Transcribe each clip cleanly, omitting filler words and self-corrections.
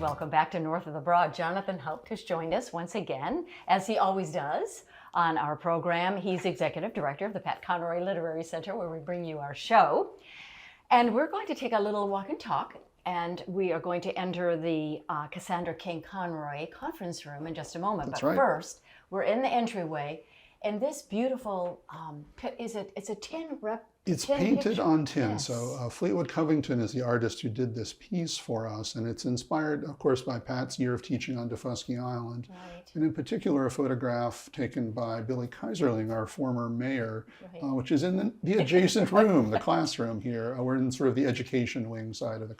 welcome back to North of the Broad. Jonathan Haupt has joined us once again, as he always does on our program. He's Executive Director of the Pat Conroy Literary Center, where we bring you our show. And we're going to take a little walk and talk, and we are going to enter the Cassandra King Conroy conference room in just a moment. That's but right. First, we're in the entryway, and this beautiful, it's a tin rep. It's painted picture. on tin. Yes. So Fleetwood Covington is the artist who did this piece for us, and it's inspired, of course, by Pat's year of teaching on Defusky Island, Right. and in particular a photograph taken by Billy Kaiserling, our former mayor, Right. which is in the adjacent room, the classroom here. We're in sort of the education wing side of the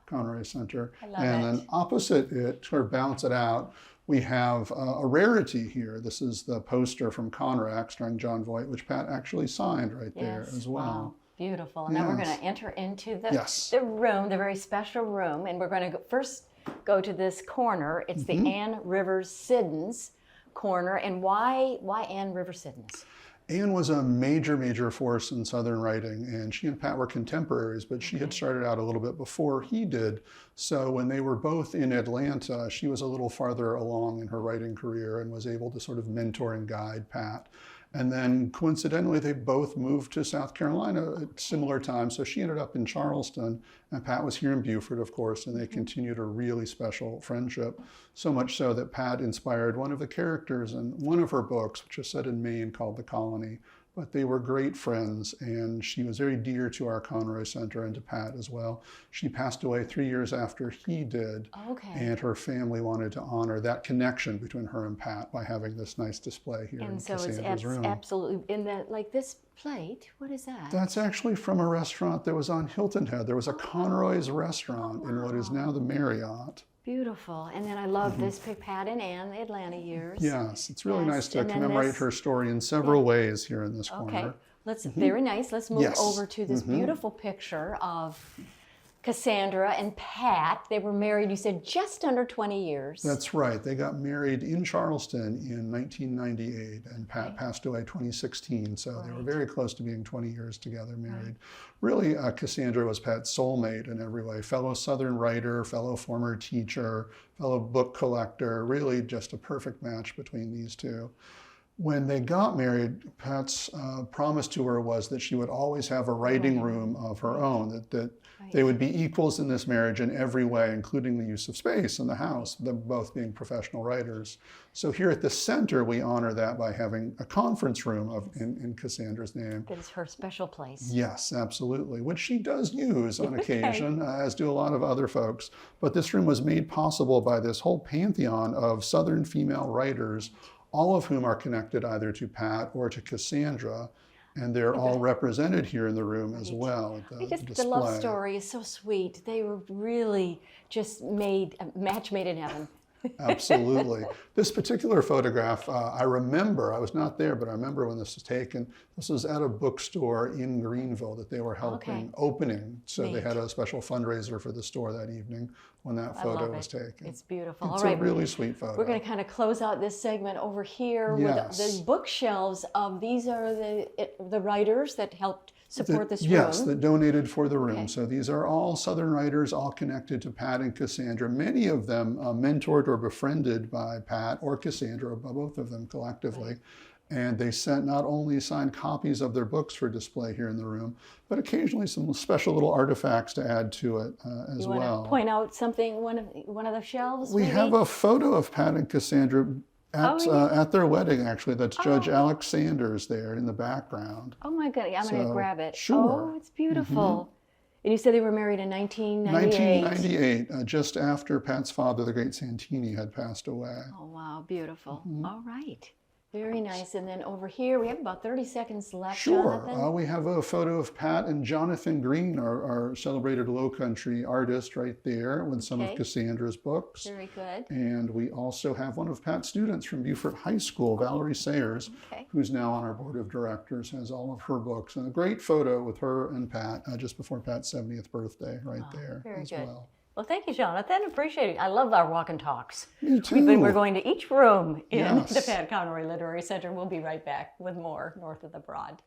Conroy Center. I love and it. then opposite it, sort of bounce it out, we have a rarity here. This is the poster from Conrack starring John Voight, which Pat actually signed right there Yes. as well. Wow. Beautiful. Now we're going Yes. to enter into the room, the very special room, and we're going to first go to this corner. It's the Anne Rivers Siddons corner. And why Anne Rivers Siddons? Anne was a major force in Southern writing, and she and Pat were contemporaries, but she had started out a little bit before he did. So when they were both in Atlanta, she was a little farther along in her writing career and was able to sort of mentor and guide Pat. And then coincidentally, they both moved to South Carolina at similar times. So she ended up in Charleston, and Pat was here in Beaufort, of course, and they continued a really special friendship. So much so that Pat inspired one of the characters in one of her books, which is set in Maine, called The Colony. But they were great friends, and she was very dear to our Conroy Center and to Pat as well. She passed away 3 years after he did, and her family wanted to honor that connection between her and Pat by having this nice display here in Cassandra's room. Absolutely, in the, like this plate, what is that? That's actually from a restaurant that was on Hilton Head. There was a Conroy's restaurant in what is now the Marriott. Beautiful. And then I love this pic, Pat and Anne, the Atlanta years. Yes, it's really nice to and then commemorate this- her story in several ways here in this Okay, corner. very nice. Let's move Yes. over to this beautiful picture of Cassandra and Pat. They were married, you said, just under 20 years. That's right. They got married in Charleston in 1998, and Pat passed away 2016, so they were very close to being 20 years together married. Really, Cassandra was Pat's soulmate in every way. Fellow Southern writer, fellow former teacher, fellow book collector, really just a perfect match between these two. When they got married, Pat's promise to her was that she would always have a writing room of her own, that they would be equals in this marriage in every way, including the use of space in the house, them both being professional writers. So here at the center, we honor that by having a conference room in Cassandra's name. That is her special place. Yes, absolutely, which she does use on occasion, as do a lot of other folks. But this room was made possible by this whole pantheon of Southern female writers, all of whom are connected either to Pat or to Cassandra, and they're all represented here in the room as well at the display. The love story is so sweet. They were really just a match made in heaven. Absolutely. This particular photograph, I remember, I was not there, but I remember when this was taken. This was at a bookstore in Greenville that they were helping opening. So they had a special fundraiser for the store that evening when that photo was taken. It's beautiful. It's All right. a really sweet photo. We're going to kind of close out this segment over here with the bookshelves of, these are the writers that helped support this room. Yes, that donated for the room. So these are all Southern writers, all connected to Pat and Cassandra. Many of them mentored or befriended by Pat or Cassandra, or by both of them collectively. And they sent not only signed copies of their books for display here in the room, but occasionally some special little artifacts to add to it as well. You want to point out something, one of the shelves? We have a photo of Pat and Cassandra at their wedding, actually. That's Judge Alex Sanders there in the background. Oh my goodness, I'm going to grab it. Sure. Oh, it's beautiful. And you said they were married in 1998. 1998, just after Pat's father, the great Santini, had passed away. Oh, wow, beautiful. All right. Very nice. And then over here, we have about 30 seconds left, Jonathan. We have a photo of Pat and Jonathan Green, our celebrated Lowcountry artist right there with some of Cassandra's books. Very good. And we also have one of Pat's students from Beaufort High School, Valerie Sayers, who's now on our board of directors, has all of her books. And a great photo with her and Pat just before Pat's 70th birthday right there as well. Well, thank you, Jonathan. Appreciate it. I love our walk and talks. Me too. We're going to each room in the Pat Conroy Literary Center. We'll be right back with more North of the Broad.